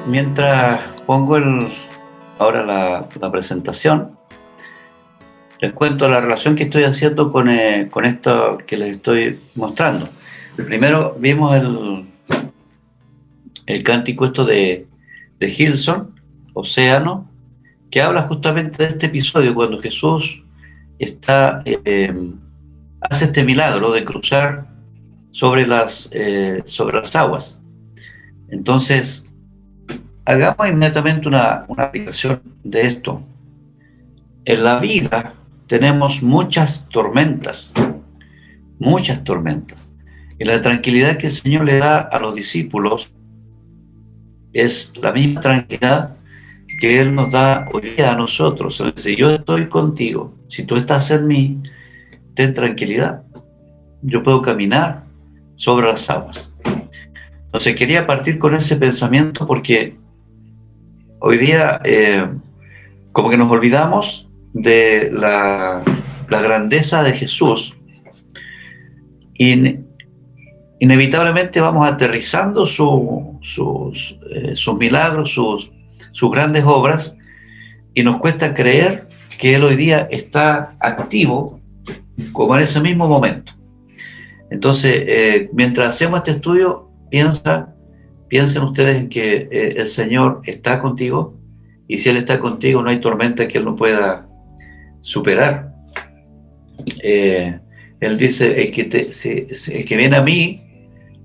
Mientras pongo ahora la presentación, les cuento la relación que estoy haciendo con esto que les estoy mostrando. Primero vimos el cántico de Hillsong, Océano, que habla justamente de este episodio cuando Jesús hace este milagro de cruzar sobre las aguas. Entonces, hagamos inmediatamente una aplicación de esto. En la vida tenemos muchas tormentas. Y la tranquilidad que el Señor le da a los discípulos es la misma tranquilidad que Él nos da hoy día a nosotros. Si yo estoy contigo, si tú estás en mí, ten tranquilidad. Yo puedo caminar sobre las aguas. Entonces quería partir con ese pensamiento porque hoy día como que nos olvidamos de la grandeza de Jesús y inevitablemente vamos aterrizando sus milagros, sus grandes obras, y nos cuesta creer que Él hoy día está activo como en ese mismo momento. Entonces, mientras hacemos este estudio, piensen ustedes en que el Señor está contigo, y si Él está contigo no hay tormenta que Él no pueda superar. Él dice, el que viene a mí,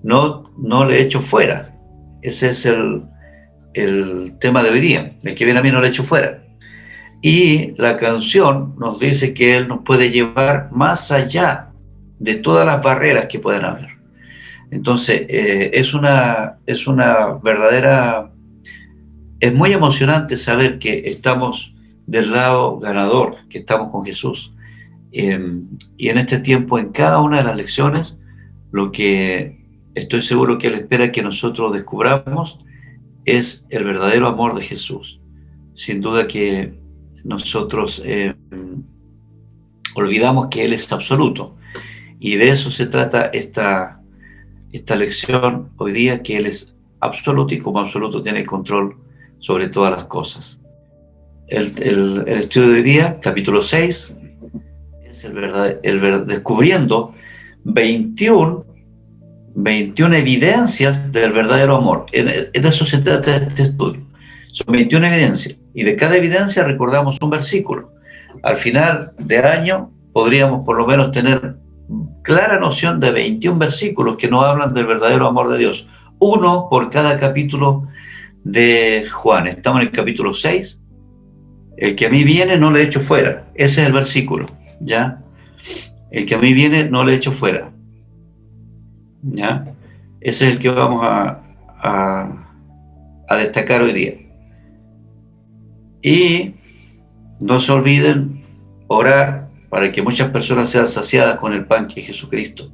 no le echo fuera. Ese es el tema de hoy día. El que viene a mí no le echo fuera. Y la canción nos dice que Él nos puede llevar más allá de todas las barreras que puedan haber. Entonces, es una verdadera... Es muy emocionante saber que estamos del lado ganador, que estamos con Jesús. Y en este tiempo, en cada una de las lecciones, lo que estoy seguro que Él espera que nosotros descubramos es el verdadero amor de Jesús. Sin duda que nosotros olvidamos que Él es absoluto, y de eso se trata esta lección hoy día, que Él es absoluto y como absoluto tiene el control sobre todas las cosas. El estudio de hoy día, capítulo 6, es descubriendo 21 evidencias del verdadero amor. De eso se trata este estudio. Son 21 evidencias, y de cada evidencia recordamos un versículo. Al final de año podríamos por lo menos tener clara noción de 21 versículos que nos hablan del verdadero amor de Dios. Uno por cada capítulo de Juan. Estamos en el capítulo 6. El que a mí viene no le echo fuera. Ese es el versículo, ¿ya? El que a mí viene no le echo fuera, ¿ya? Ese es el que vamos a destacar hoy día. Y no se olviden orar para que muchas personas sean saciadas con el pan que es Jesucristo.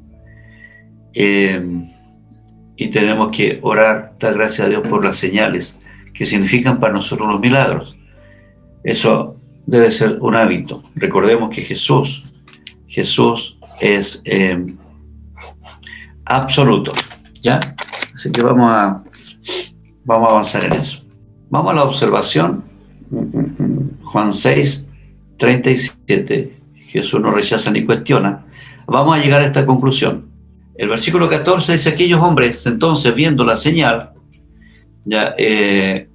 Y tenemos que orar, dar gracias a Dios por las señales que significan para nosotros los milagros. Eso debe ser un hábito. Recordemos que Jesús es absoluto, ¿ya? Así que vamos a avanzar en eso. Vamos a la observación. Juan 6, 37. Jesús no rechaza ni cuestiona. Vamos a llegar a esta conclusión. El versículo 14 dice: aquellos hombres entonces, viendo la señal ya, que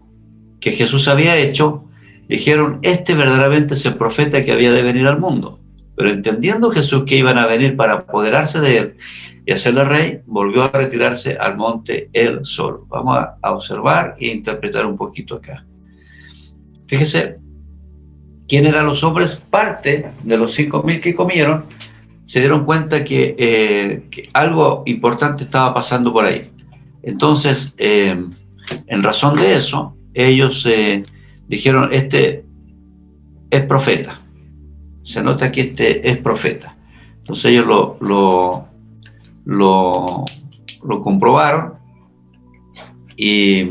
Jesús había hecho, dijeron: este verdaderamente es el profeta que había de venir al mundo. Pero entendiendo Jesús que iban a venir para apoderarse de él y hacerle rey, volvió a retirarse al monte él solo. Vamos a observar e interpretar un poquito acá. Fíjese, ¿quién eran los hombres? Parte de los 5.000 que comieron se dieron cuenta que algo importante estaba pasando por ahí. Entonces, en razón de eso, ellos dijeron: este es profeta. Se nota que este es profeta. Entonces ellos lo comprobaron y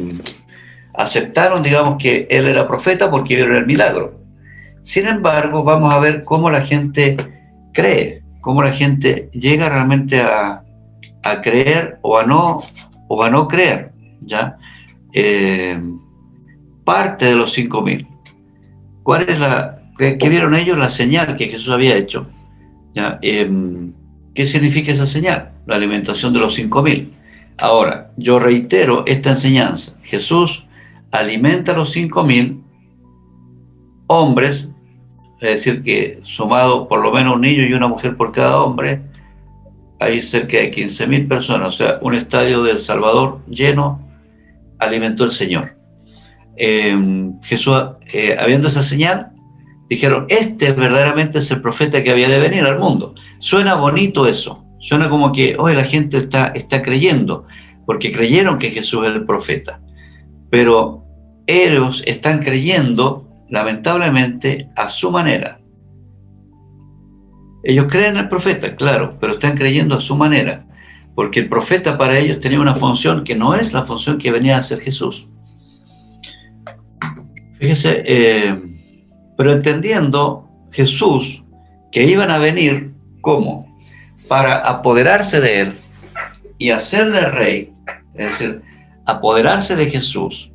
aceptaron, digamos, que él era profeta porque vieron el milagro. Sin embargo, vamos a ver cómo la gente cree, cómo la gente llega realmente a creer o a no creer, ¿ya? parte de los 5.000. ¿Cuál es qué vieron ellos? La señal que Jesús había hecho. ¿Ya? ¿Qué significa esa señal? La alimentación de los 5.000. Ahora, yo reitero esta enseñanza. Jesús alimenta a los 5.000 hombres, es decir, que sumado por lo menos un niño y una mujer por cada hombre, hay cerca de 15.000 personas, o sea, un estadio de El Salvador lleno, alimentó el Señor. Jesús, habiendo esa señal, dijeron, este verdaderamente es el profeta que había de venir al mundo. Suena bonito eso, suena como que hoy la gente está creyendo, porque creyeron que Jesús es el profeta. Pero ellos están creyendo, lamentablemente, a su manera. Ellos creen en el profeta, claro, pero están creyendo a su manera, porque el profeta para ellos tenía una función que no es la función que venía a hacer Jesús. Fíjese, pero entendiendo Jesús que iban a venir, ¿cómo? Para apoderarse de él y hacerle rey, es decir, apoderarse de Jesús,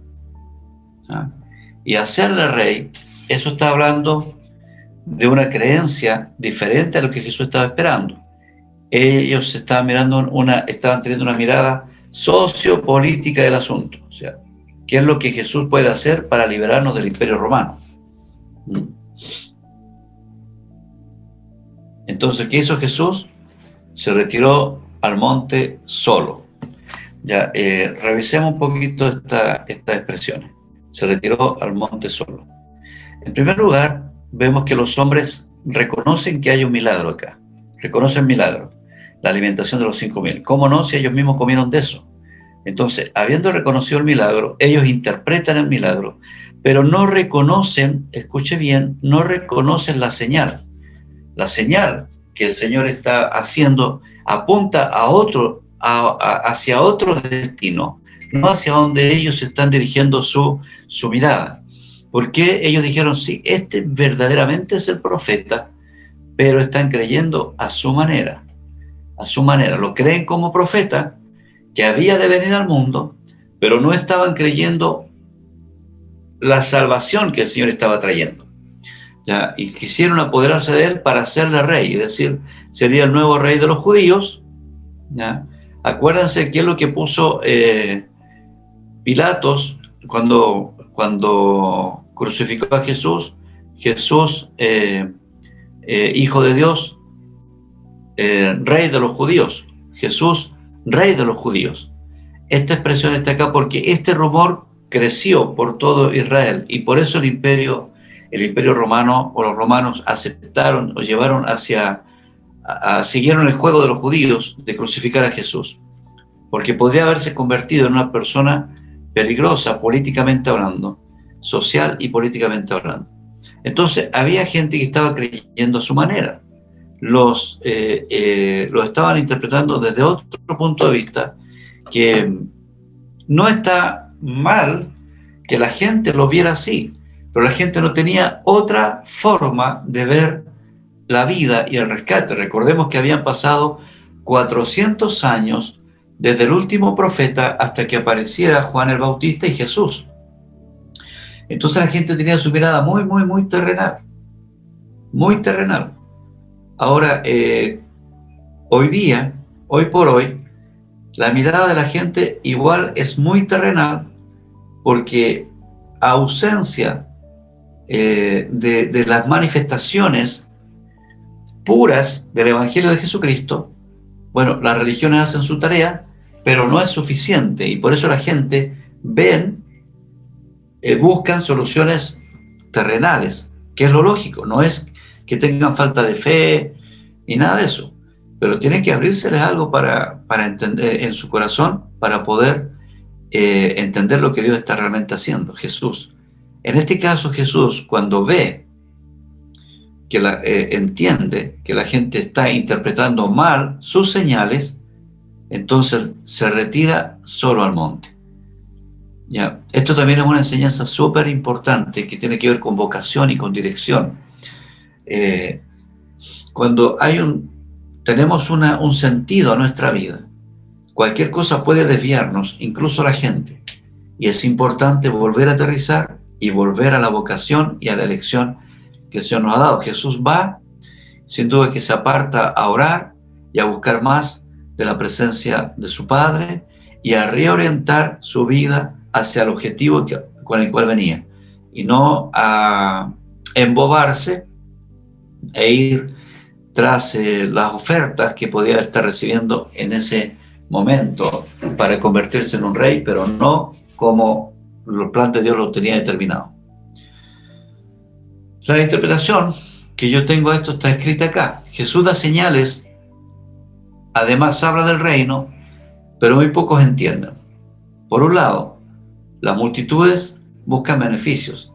¿sí? Y hacerle rey, eso está hablando de una creencia diferente a lo que Jesús estaba esperando. Ellos estaban teniendo una mirada sociopolítica del asunto, o sea, ¿qué es lo que Jesús puede hacer para liberarnos del Imperio Romano? Entonces, ¿qué hizo Jesús? Se retiró al monte solo. Ya, revisemos un poquito estas expresiones. Se retiró al monte solo. En primer lugar, vemos que los hombres reconocen que hay un milagro acá. Reconocen el milagro, la alimentación de los 5.000. ¿Cómo no si ellos mismos comieron de eso? Entonces, habiendo reconocido el milagro, ellos interpretan el milagro, pero no reconocen, escuche bien, no reconocen la señal. La señal que el Señor está haciendo apunta hacia otro destino, no hacia donde ellos están dirigiendo su mirada. Porque ellos dijeron, sí, este verdaderamente es el profeta, pero están creyendo a su manera. A su manera. Lo creen como profeta, que había de venir al mundo, pero no estaban creyendo la salvación que el Señor estaba trayendo. ¿Ya? Y quisieron apoderarse de él para hacerle rey, es decir, sería el nuevo rey de los judíos. ¿Ya? Acuérdense qué es lo que puso Pilatos cuando crucificó a Jesús. Jesús, hijo de Dios, rey de los judíos. Jesús, rey de los judíos. Esta expresión está acá porque este rumor creció por todo Israel y por eso el imperio romano o los romanos aceptaron o llevaron siguieron el juego de los judíos de crucificar a Jesús, porque podría haberse convertido en una persona peligrosa políticamente hablando, social y políticamente hablando. Entonces había gente que estaba creyendo a su manera. Lo estaban interpretando desde otro punto de vista, que no está mal que la gente lo viera así, pero la gente no tenía otra forma de ver la vida y el rescate. Recordemos que habían pasado 400 años desde el último profeta hasta que apareciera Juan el Bautista y Jesús. Entonces la gente tenía su mirada muy, muy, muy terrenal. Muy terrenal. Ahora, hoy por hoy, la mirada de la gente igual es muy terrenal, porque a ausencia de las manifestaciones puras del Evangelio de Jesucristo, bueno, las religiones hacen su tarea, pero no es suficiente, y por eso la gente buscan soluciones terrenales, que es lo lógico. No es que tengan falta de fe ni nada de eso, pero tienen que abrírseles algo para entender en su corazón, para poder entender lo que Dios está realmente haciendo, Jesús. En este caso, Jesús, cuando ve que entiende que la gente está interpretando mal sus señales, entonces se retira solo al monte. ¿Ya? Esto también es una enseñanza súper importante que tiene que ver con vocación y con dirección. Cuando tenemos un sentido a nuestra vida, cualquier cosa puede desviarnos, incluso la gente, y es importante volver a aterrizar y volver a la vocación y a la elección que el Señor nos ha dado. Jesús va, sin duda que se aparta a orar y a buscar más de la presencia de su Padre y a reorientar su vida hacia el objetivo con el cual venía, y no a embobarse e ir tras las ofertas que podía estar recibiendo en ese momento para convertirse en un rey, pero no como el plan de Dios lo tenía determinado. La interpretación que yo tengo de esto está escrita acá. Jesús da señales, además habla del reino, pero muy pocos entienden. Por un lado, las multitudes buscan beneficios.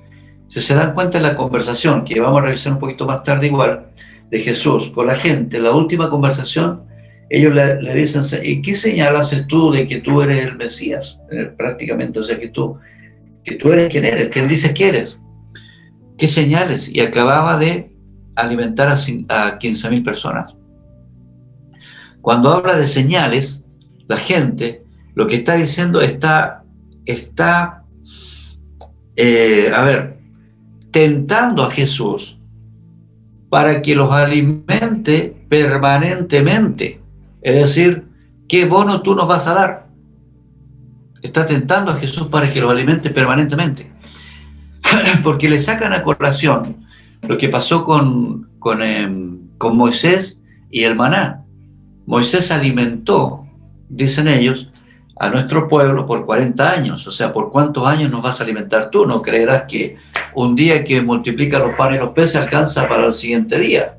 Si se dan cuenta en la conversación, que vamos a revisar un poquito más tarde igual, de Jesús con la gente, la última conversación, ellos le dicen, ¿y qué señal haces tú de que tú eres el Mesías? Prácticamente, o sea, que tú eres quien eres, quien dices que eres. ¿Qué señales? Y acababa de alimentar a 15.000 personas. Cuando habla de señales, la gente lo que está diciendo está tentando a Jesús para que los alimente permanentemente. Es decir, ¿qué bono tú nos vas a dar? Está tentando a Jesús para que los alimente permanentemente. Porque le sacan a colación lo que pasó con Moisés y el maná. Moisés alimentó, dicen ellos, a nuestro pueblo por 40 años. O sea, ¿por cuántos años nos vas a alimentar tú? No creerás que un día que multiplica los panes y los peces alcanza para el siguiente día.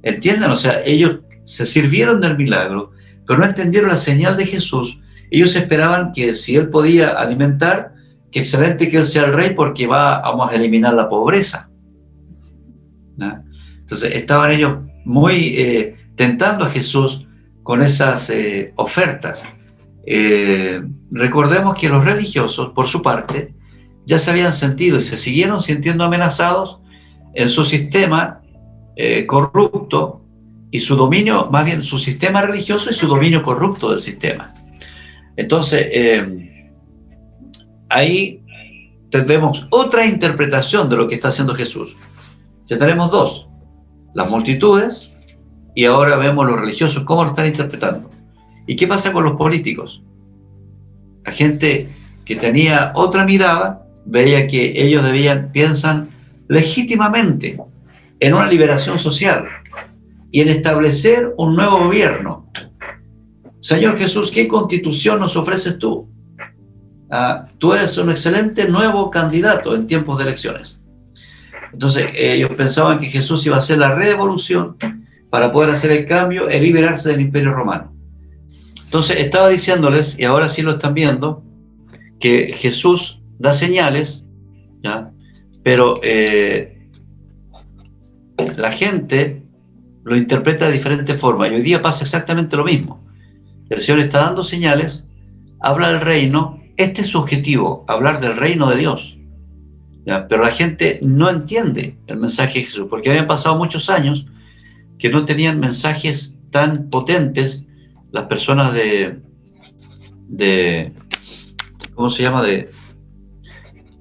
¿Entienden? O sea, ellos se sirvieron del milagro, pero no entendieron la señal de Jesús. Ellos esperaban que si él podía alimentar, que excelente que él sea el rey porque vamos a eliminar la pobreza, ¿no? Entonces estaban ellos muy tentando a Jesús con esas ofertas. Recordemos que los religiosos, por su parte, ya se habían sentido y se siguieron sintiendo amenazados en su sistema corrupto y su dominio, más bien su sistema religioso y su dominio corrupto del sistema. Entonces, ahí tenemos otra interpretación de lo que está haciendo Jesús. Ya tenemos dos, las multitudes, y ahora vemos los religiosos cómo lo están interpretando. ¿Y qué pasa con los políticos? La gente que tenía otra mirada veía que ellos piensan legítimamente en una liberación social y en establecer un nuevo gobierno. Señor Jesús, ¿qué constitución nos ofreces tú? Tú eres un excelente nuevo candidato en tiempos de elecciones. Entonces ellos pensaban que Jesús iba a hacer la revolución para poder hacer el cambio y liberarse del Imperio Romano. Entonces estaba diciéndoles, y ahora sí lo están viendo, que Jesús da señales, ¿ya? Pero la gente lo interpreta de diferente forma, y hoy día pasa exactamente lo mismo. El Señor está dando señales, habla del reino. Este es su objetivo, hablar del reino de Dios, ¿ya? Pero la gente no entiende el mensaje de Jesús, porque habían pasado muchos años que no tenían mensajes tan potentes las personas de ¿cómo se llama? De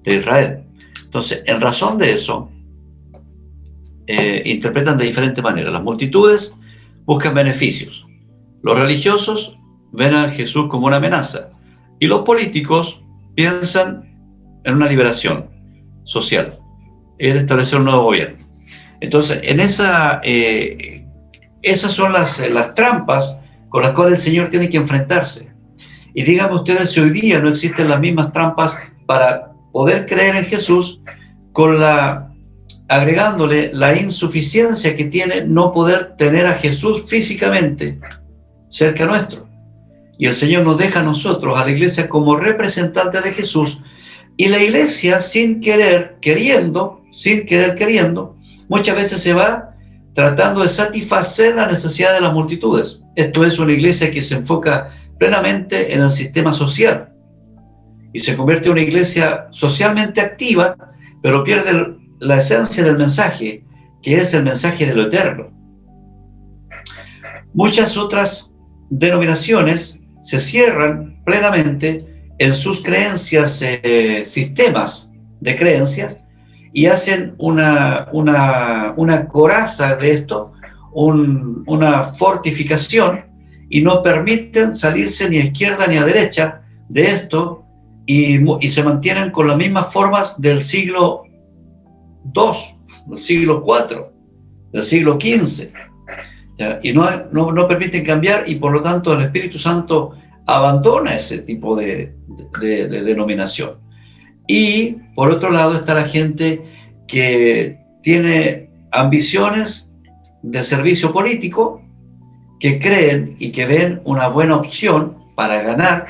Israel. Entonces, en razón de eso, interpretan de diferente manera. Las multitudes buscan beneficios. Los religiosos ven a Jesús como una amenaza. Y los políticos piensan en una liberación social, en establecer un nuevo gobierno. Entonces, esas son las trampas con las cuales el Señor tiene que enfrentarse. Y díganme ustedes si hoy día no existen las mismas trampas para poder creer en Jesús, agregándole la insuficiencia que tiene no poder tener a Jesús físicamente cerca nuestro. Y el Señor nos deja a nosotros, a la iglesia, como representantes de Jesús, y la iglesia, sin querer queriendo, muchas veces se va tratando de satisfacer la necesidad de las multitudes. Esto es una iglesia que se enfoca plenamente en el sistema social y se convierte en una iglesia socialmente activa, pero pierde la esencia del mensaje, que es el mensaje de lo eterno. Muchas otras denominaciones se cierran plenamente en sus creencias, sistemas de creencias y hacen una coraza de esto, una fortificación, y no permiten salirse ni a izquierda ni a derecha de esto, y se mantienen con las mismas formas del siglo II, del siglo IV, del siglo XV, ¿ya? Y no permiten cambiar, y por lo tanto el Espíritu Santo abandona ese tipo de denominación. Y por otro lado está la gente que tiene ambiciones de servicio político, que creen y que ven una buena opción para ganar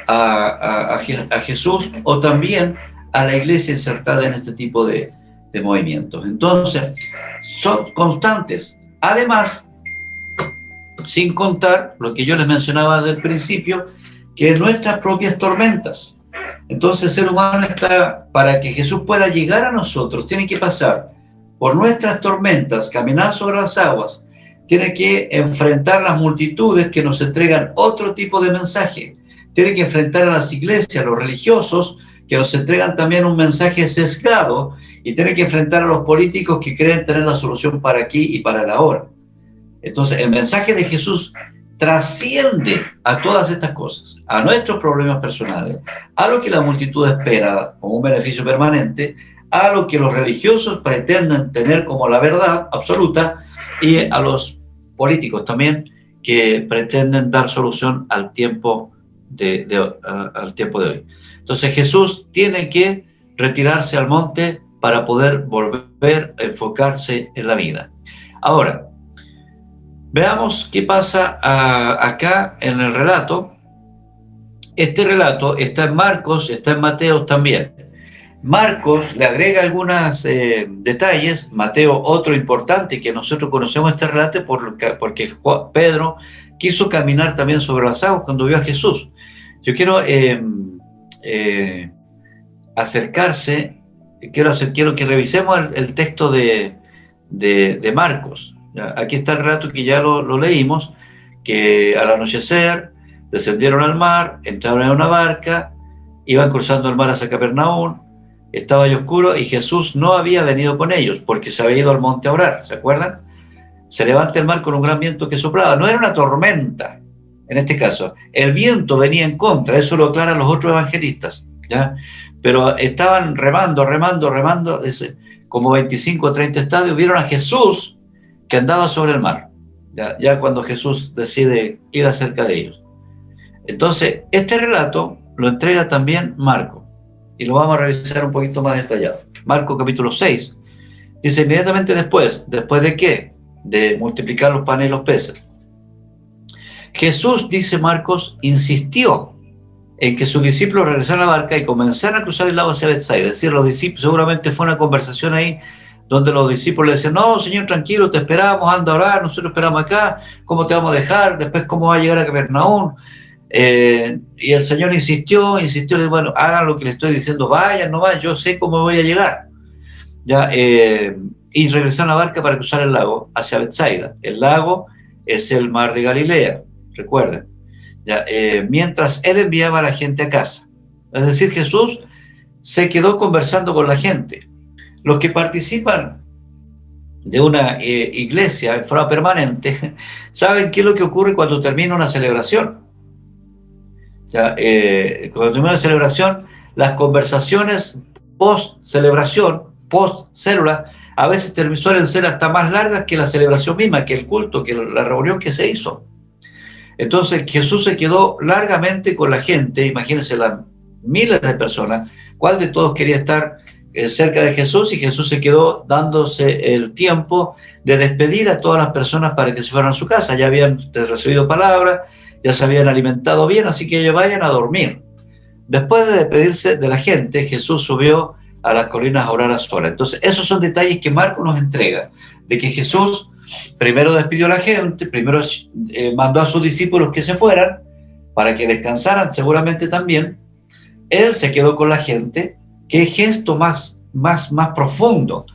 a Jesús, o también a la iglesia insertada en este tipo de movimientos. Entonces, son constantes. Además, sin contar lo que yo les mencionaba del principio, que nuestras propias tormentas. Entonces el ser humano está, para que Jesús pueda llegar a nosotros, tiene que pasar por nuestras tormentas, caminar sobre las aguas, tiene que enfrentar las multitudes que nos entregan otro tipo de mensaje, tiene que enfrentar a las iglesias, a los religiosos, que nos entregan también un mensaje sesgado, y tiene que enfrentar a los políticos que creen tener la solución para aquí y para el ahora. Entonces el mensaje de Jesús trasciende a todas estas cosas, a nuestros problemas personales, a lo que la multitud espera como un beneficio permanente, a lo que los religiosos pretenden tener como la verdad absoluta, y a los políticos también, que pretenden dar solución al tiempo al tiempo de hoy. Entonces Jesús tiene que retirarse al monte para poder volver a enfocarse en la vida. Ahora, veamos qué pasa acá en el relato. Este relato está en Marcos, está en Mateo también. Marcos le agrega algunos detalles, Mateo otro importante, que nosotros conocemos este relato porque Pedro quiso caminar también sobre las aguas cuando vio a Jesús. Yo quiero quiero que revisemos el texto de Marcos. Aquí está el relato que ya lo leímos, que al anochecer descendieron al mar, entraron en una barca, iban cruzando el mar hacia Capernaum, estaba ya oscuro y Jesús no había venido con ellos porque se había ido al monte a orar, ¿se acuerdan? Se levanta el mar con un gran viento que soplaba, no era una tormenta en este caso, el viento venía en contra, eso lo aclaran los otros evangelistas, ¿ya? Pero estaban remando, como 25 o 30 estadios, vieron a Jesús que andaba sobre el mar, ya cuando Jesús decide ir acerca de ellos. Entonces, este relato lo entrega también Marco, y lo vamos a revisar un poquito más detallado. Marco capítulo 6, dice inmediatamente después ¿de qué? De multiplicar los panes y los peces. Jesús, dice Marcos, insistió en que sus discípulos regresaran a la barca y comenzaran a cruzar el lago hacia Betsaida. Es decir, los discípulos, seguramente fue una conversación ahí donde los discípulos le decían: no, Señor, tranquilo, te esperamos, anda a orar, nosotros esperamos acá, ¿cómo te vamos a dejar? Después, ¿cómo va a llegar a Capernaum? Y el Señor insistió, y bueno, hagan lo que les estoy diciendo, vayan nomás, yo sé cómo voy a llegar. Y regresaron a la barca para cruzar el lago hacia Betsaida. El lago es el mar de Galilea, recuerden. Mientras él enviaba a la gente a casa. Es decir, Jesús se quedó conversando con la gente. Los que participan de una iglesia en forma permanente saben qué es lo que ocurre cuando termina una celebración. Cuando termina una celebración, las conversaciones post-celebración, post-célula, a veces suelen ser hasta más largas que la celebración misma, que el culto, que la reunión que se hizo. Entonces Jesús se quedó largamente con la gente, imagínense las miles de personas, ¿cuál de todos quería estar cerca de Jesús? Y Jesús se quedó dándose el tiempo de despedir a todas las personas para que se fueran a su casa. Ya habían recibido palabra, ya se habían alimentado bien, así que ellos vayan a dormir. Después de despedirse de la gente, Jesús subió a las colinas a orar a solas. Entonces esos son detalles que Marcos nos entrega, de que Jesús primero despidió a la gente, primero mandó a sus discípulos que se fueran para que descansaran seguramente también. Él se quedó con la gente. Qué gesto más profundo.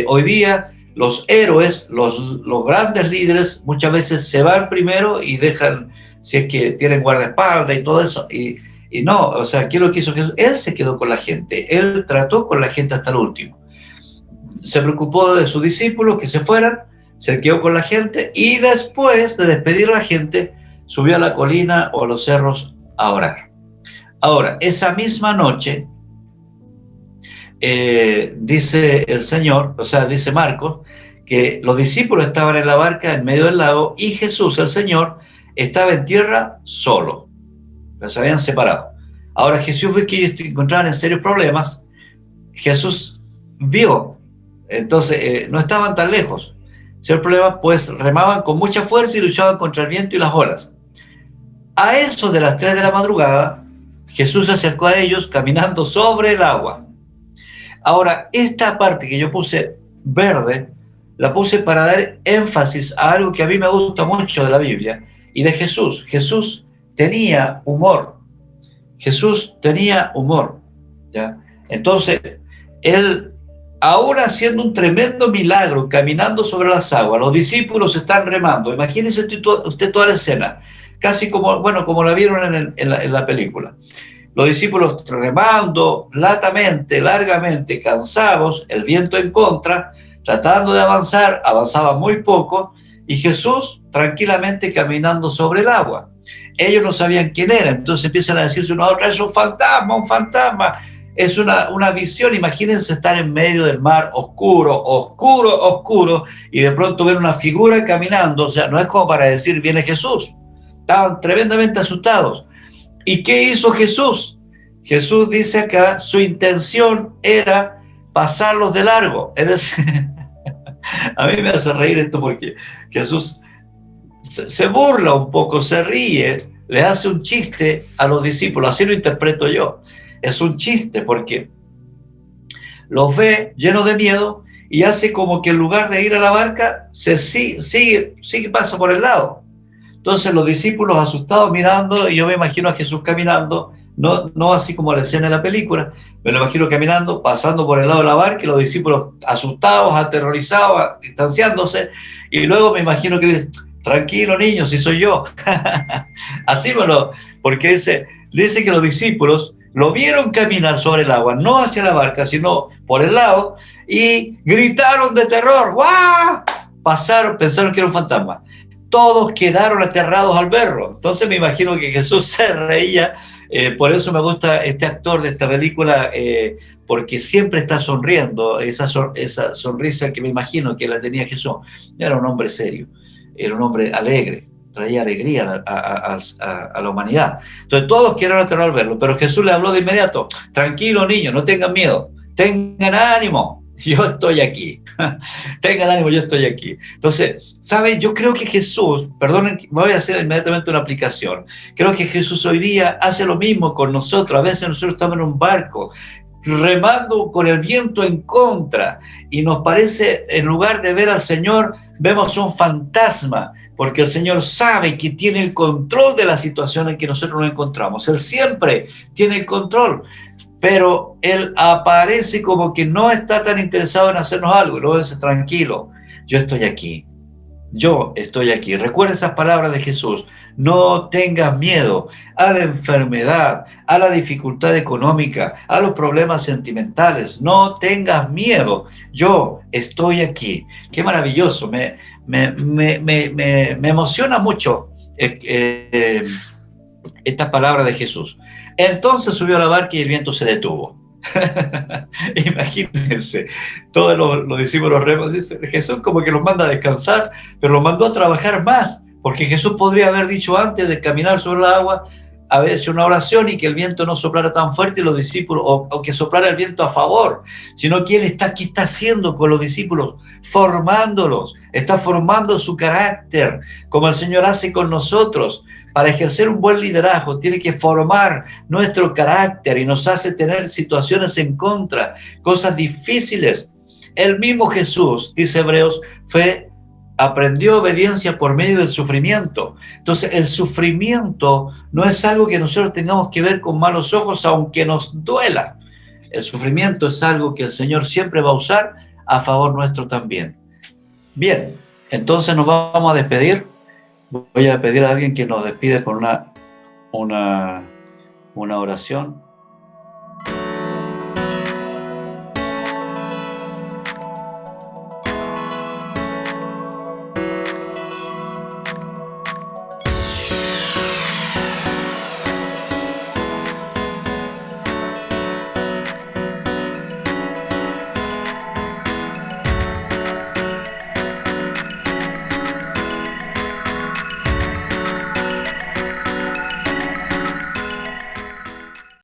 Hoy día los héroes, los grandes líderes muchas veces se van primero y dejan, si es que tienen guardaespaldas y todo eso, y Y no, o sea, ¿qué es lo que hizo Jesús? Él se quedó con la gente, él trató con la gente hasta el último. Se preocupó de sus discípulos que se fueran, se quedó con la gente y después de despedir a la gente, subió a la colina o a los cerros a orar. Ahora, esa misma noche, dice el Señor, o sea, dice Marcos, que los discípulos estaban en la barca en medio del lago y Jesús, el Señor, estaba en tierra solo. Los habían separado. Ahora Jesús vio que ellos encontraban en serios problemas. Jesús vio, entonces no estaban tan lejos. Si el problema, pues remaban con mucha fuerza y luchaban contra el viento y las olas. A eso de las 3 de la madrugada, Jesús se acercó a ellos caminando sobre el agua. Ahora, esta parte que yo puse verde, la puse para dar énfasis a algo que a mí me gusta mucho de la Biblia y de Jesús. Jesús tenía humor. Jesús tenía humor, ¿ya? Entonces, él, ahora haciendo un tremendo milagro, caminando sobre las aguas, los discípulos están remando. Imagínense usted toda la escena, casi como, bueno, como la vieron en la película. Los discípulos remando latamente, largamente, cansados, el viento en contra, tratando de avanzar, avanzaba muy poco, y Jesús tranquilamente caminando sobre el agua. Ellos no sabían quién era, entonces empiezan a decirse una a otra, es un fantasma, es una visión. Imagínense estar en medio del mar oscuro, oscuro, oscuro, y de pronto ver una figura caminando, o sea, no es como para decir, viene Jesús. Estaban tremendamente asustados. ¿Y qué hizo Jesús? Jesús dice acá, su intención era pasarlos de largo. Es decir, a mí me hace reír esto porque Jesús se burla un poco, se ríe, le hace un chiste a los discípulos, así lo interpreto yo. Es un chiste porque los ve llenos de miedo y hace como que en lugar de ir a la barca, sigue pasa por el lado. Entonces los discípulos asustados mirando, y yo me imagino a Jesús caminando, no así como la escena de la película, me lo imagino caminando, pasando por el lado de la barca, y los discípulos asustados, aterrorizados, distanciándose, y luego me imagino que dice, tranquilo niños, si soy yo. Así porque dice que los discípulos lo vieron caminar sobre el agua, no hacia la barca, sino por el lado, y gritaron de terror, ¡guau! Pensaron que era un fantasma. Todos quedaron aterrados al verlo. Entonces me imagino que Jesús se reía. Por eso me gusta este actor de esta película, porque siempre está sonriendo, esa sonrisa que me imagino que la tenía Jesús. Era un hombre serio, era un hombre alegre, traía alegría a la humanidad. Entonces todos quedaron aterrados al verlo, pero Jesús le habló de inmediato, tranquilo niños, no tengan miedo, tengan ánimo, yo estoy aquí. Tengan ánimo, yo estoy aquí. Entonces, ¿sabe? Yo creo que Jesús, perdonen, voy a hacer inmediatamente una aplicación. Creo que Jesús hoy día hace lo mismo con nosotros. A veces nosotros estamos en un barco remando con el viento en contra y nos parece, en lugar de ver al Señor, vemos un fantasma, porque el Señor sabe que tiene el control de la situación en que nosotros nos encontramos. Él siempre tiene el control, pero Él aparece como que no está tan interesado en hacernos algo. Y luego dice, tranquilo, yo estoy aquí. Yo estoy aquí. Recuerda esas palabras de Jesús. No tengas miedo a la enfermedad, a la dificultad económica, a los problemas sentimentales. No tengas miedo. Yo estoy aquí. Qué maravilloso. Me emociona mucho estas palabras de Jesús. Entonces subió a la barca y el viento se detuvo. Imagínense, todos los discípulos remos, dice, Jesús como que los manda a descansar, pero los mandó a trabajar más, porque Jesús podría haber dicho antes de caminar sobre el agua, haber hecho una oración y que el viento no soplara tan fuerte y los discípulos, o que soplara el viento a favor, sino que Él está haciendo con los discípulos, formándolos, está formando su carácter, como el Señor hace con nosotros. Para ejercer un buen liderazgo tiene que formar nuestro carácter y nos hace tener situaciones en contra, cosas difíciles. El mismo Jesús, dice Hebreos, aprendió obediencia por medio del sufrimiento. Entonces el sufrimiento no es algo que nosotros tengamos que ver con malos ojos, aunque nos duela. El sufrimiento es algo que el Señor siempre va a usar a favor nuestro también. Bien, entonces nos vamos a despedir. Voy a pedir a alguien que nos despide con una una oración